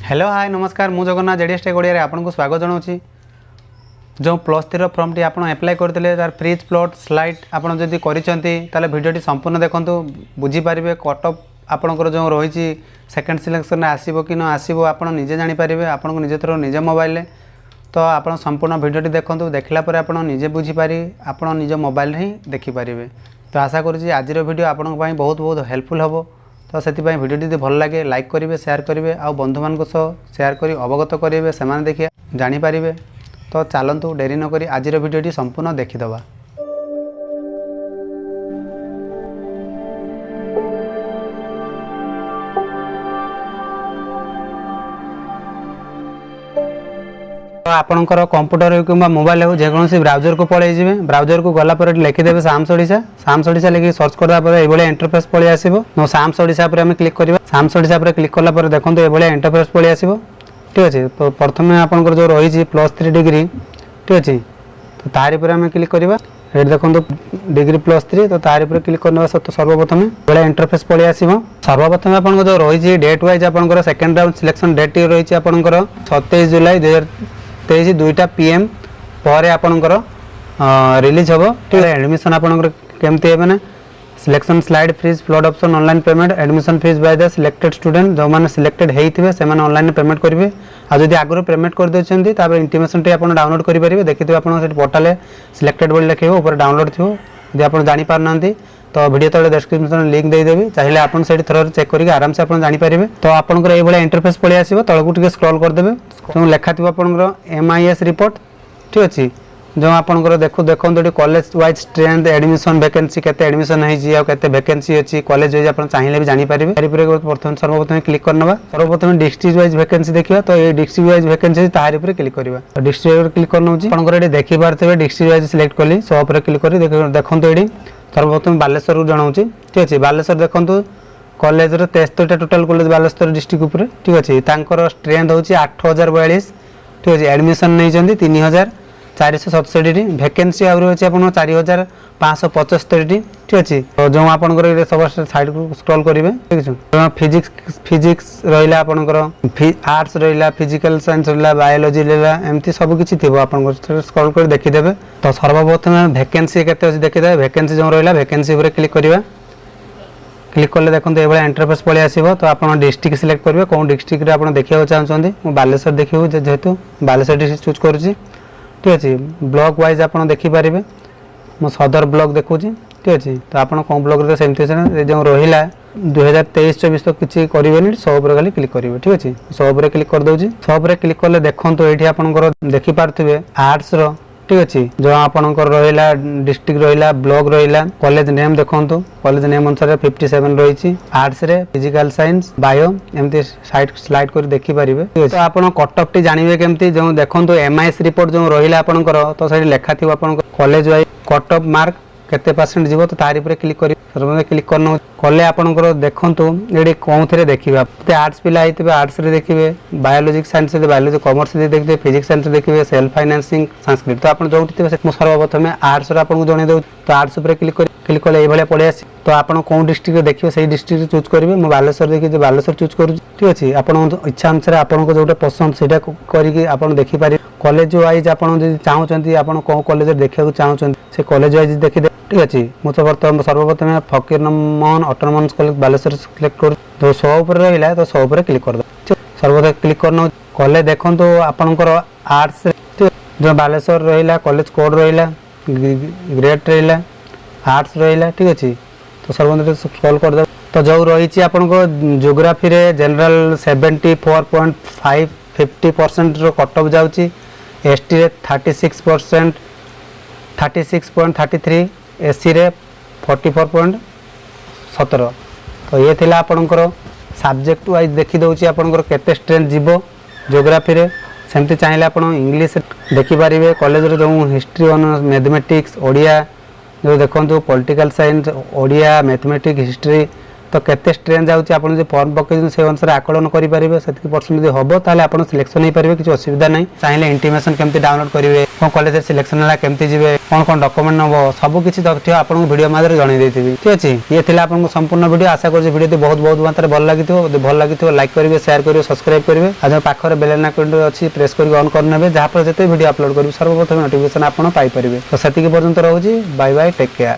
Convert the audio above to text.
Hello hi नमस्कार मु Jagannath JDS take Odia रे आपनको स्वागत जनाऊँ। जो +3 फॉर्म टी आप अप्लाई करते तार फ्रीज प्लॉट स्लाइड आपड़ जदि कर भिडियोटी संपूर्ण देखूँ बुझीपारे कट ऑफ आपणकर जो रही सेकेंड सिलेक्शन आसो कि न आसो आप निजे जानीपारे आपको निजे थर निज मोबाइल तो आप संपूर्ण भिडियोटी देखूँ देखला आप निजे बुझीपारे आप निज मोबाइल ही देखिपारे। तो आशा करुँच आज भिडियो आपण बहुत बहुत हेल्पफुल हम। तो से भिडियो भल लगे लाइक करेंगे शेयर करेंगे आ बंधु मान शेयर कर अवगत करेंगे से देखिए जानीपारे। तो चलतु डेरी नक आज भिडियोटी संपूर्ण देखीदबा। तो आपणकर कंप्यूटर हो कि मोबाइल हो जेकोसी ब्राउजर को पलि जाए ब्राउजर को गलापर लिखिदेवे साम्स ओडिशा लिखिक सर्च करदापर ये इंटरफेस पलि आसो साम्स ओडिशा पर क्लिक करवा साम्स ओडिशा पर क्लिक कलापर देखो ये इंटरफेस पलि आसो। ठीक अच्छे तो प्रथम आपंकर जो रही +3 डिग्री ठीक अच्छे तो तारी पर आम क्लिक करवा ये देखो डिग्री +3 तो तारी पर क्लिक करने सर्वप्रथम ये इंटरफेस पलि आसो। सर्वप्रथम आप जो रही डेट वाइज आप सेकेंड राउंड सिलेक्शन डेट रही आपंकर 27 जुलाई 2023 2टा PM पर आपणकर रिलीज हम। ठीक है एडमिशन आपंकर केमती है ना selection slide freeze float option online payment admission fees by the selected student जो मैंने सिलेक्टेड होते से ऑनलाइन पेमेंट करेंगे आज जब आगुरी पेमेंट कर देते इंटीमेशन टी आप डाउनलोड करेंगे देखिए आप पोर्टाल सिलेक्टेड बोली लिखे ऊपर डाउनलोड थो यदि आप जापर ना तो वीडियो तले डिस्क्रिप्शन लिंक देदेवी चाहिए आप थर चेक करके आराम से आप जानीपारे। तो आपंकर ये इंटरफेस पलि आसो तलू टे स्क्रॉल करदे जो लेखा थी आपंकर MIS रिपोर्ट ठीक अच्छे जो आपंकर देखो ये college wise strength admission vacancy केते एडमिशन होते वैकेंसी अच्छी कॉलेज वाइज आप चाहिए भी जानीपारे। प्रथम सर्वप्रथम क्लिक करना सर्वप्रथम डिस्ट्रिक्ट वाइज वैकेंसी देखा तो ये डिस्ट्रिक्ट वाइज वैकेंसी तार क्लिक करवा तो डिस्ट्रिक्ट क्लिक कर ये देखिपारे डिस्ट्रिक्ट वाइज सिलेक्ट कली सो पर क्लिक कर देखो ये सर्वप्रथम बालेश्वर को जनाऊँ। ठीक अच्छे बालेश्वर देखो कॉलेज 73टा टोटाल कॉलेज बालेश्वर डिस्ट्रिक्ट उपर ठीक अच्छे स्ट्रेंथ हूँ 8042 ठीक अच्छे एडमिशन नहीं 3467 वैकेंसी आहरी अच्छे आप 4575 ठीक अच्छे तो जो आपंकर सब साइड को स्क्रॉल करेंगे ठीक है फिजिक्स रहा आपंकर आर्ट्स रहा फिजिकल साइंस रहा बायोलॉजी रहा एमती सब किसी थी आप स्क्रॉल कर देखीदे। तो सर्वप्रथम वैकेंसी केते अच्छे देखीदे वैकेंसी जो रहा वैकेंसी उपर क्लिक करवा क्लिक कले देखो ये इंटरफेस पलि आसो। तो आप डिस्ट्रिक्ट सिलेक्ट करेंगे कौन डिस्ट्रिक्ट आप देखा चाहते मुझे बालेश्वर देखिए जेहेतु बालेश्वर डिस्ट्रिक्ट चूज करुँची ठीक अच्छे ब्लॉक वाइज आप देखिपारे मो सदर ब्लॉक देखुँ ठीक अच्छे तो आप कौन ब्लॉक सेमती जो रहा 2023-24 तो किसी करेंगे सब खाली क्लिक करेंगे ठीक अच्छे सब क्लिक कर दूसरी सब क्लिक कले देखो ये आपंकर देखिपारे आर्ट्स ठीक अच्छे जो आपंकर रहा डिस्ट्रिक्ट रहा ब्लॉक रहा कॉलेज नेम देखो कॉलेज नेम अनुसार 57 रही आर्ट्स रे फिजिकल साइंस बायो एमती साइड स्लाइड कर देखिपारे। तो आप कट ऑफ टी जानवे केमती जो देखो MIS रिपोर्ट जो रहा आपंकर तो सही लेखा थी आप college wise cut off mark केते परसेंट जीव तो तारी पर क्लिक कर क्लिक करना कले आपंकर देखूँ ये कौन थे देखिए आर्ट्स पिला आर्ट्स देखिए बायोलॉजी साइंस बायोलॉजी कॉमर्स देखिए फिजिक्स साइंस देखिए सेल्फ फाइनेंसिंग संस्कृत तो आप जो सर्वप्रथम आर्ट्स आपको जन दे तो आर्ट्स क्लिक कले ये पलि आस। तो आप कौन डिस्ट्रिक्ट देखिए से डिस्ट्रिक्ट चूज करेंगे मुझे बालेश्वर देखिए बालेश्वर चूज करूँ ठीक अच्छे आप इच्छा अनुसार आपको जो पसंद से करके देखिपारे कॉलेज वाइज आप चाहते आप कौन कॉलेज देखा चाहते से कॉलेज वाइज देखिए ठीक अच्छे मुझे बर्तमान सर्वप्रथम फकीर Mohan autonomous college Baleshwar select कर जो 100 पर रहा तो 100 पर क्लिक कर सर्वप्रथम क्लिक करना कले देखो आपंकर आर्ट्स जो बालेश्वर रहा कॉलेज कोड रहा ग्रेड रहा आर्ट्स रहा ठीक अच्छे तो सर्वप्रथम स्क्रॉल करदे। तो जो रही आपको जियोग्राफी रे जनरल 74.5 50% कट ऑफ जाऊँगी ST रे 36% 36.33 SC रे 44.17 तो ये थिला आपणकर सब्जेक्ट वाइज देखी दउची आपणकर केते स्ट्रेंथ जीवो जियोग्राफी रे सेमती चाहिए आप इंग्लिश देखिपारे कॉलेज रे जो हिस्ट्री ऑनर्स मैथमेटिक्स ओडिया जो देखो political science Odia mathematics history तो केते स्ट्रेन जाउची आपण जे फॉर्म पके से अनुसार आकलन करि परिबे सेति परसेंट यदि हबो ताले आपण सिलेक्शन नै परिबे किछ असुविधा नै चाहिले इंटीमेशन केमति डाउनलोड करिवे कोन कॉलेज रे सिलेक्शन हला केमति जिवे कोन कोन डॉक्यूमेंट नबो सब किछि तथ्य आपण वीडियो माध्यम जणै देथिबी ठीक अछि ये थिला आपण संपूर्ण वीडियो आशा करछि वीडियो बहुत बहुत मात्रा भल लागिथिबो भल लागिथिबो लाइक करिवे शेयर करिवे सब्सक्राइब करिवे आ जो पाखरे बेल आइकन अछि प्रेस करि ऑन करनेबे जहा पर जते वीडियो अपलोड करिवे सर्वप्रथम नोटिफिकेशन आपण पाई परिबे तो सेति के पर्यंत रहउची बाय बाय टेक केयर।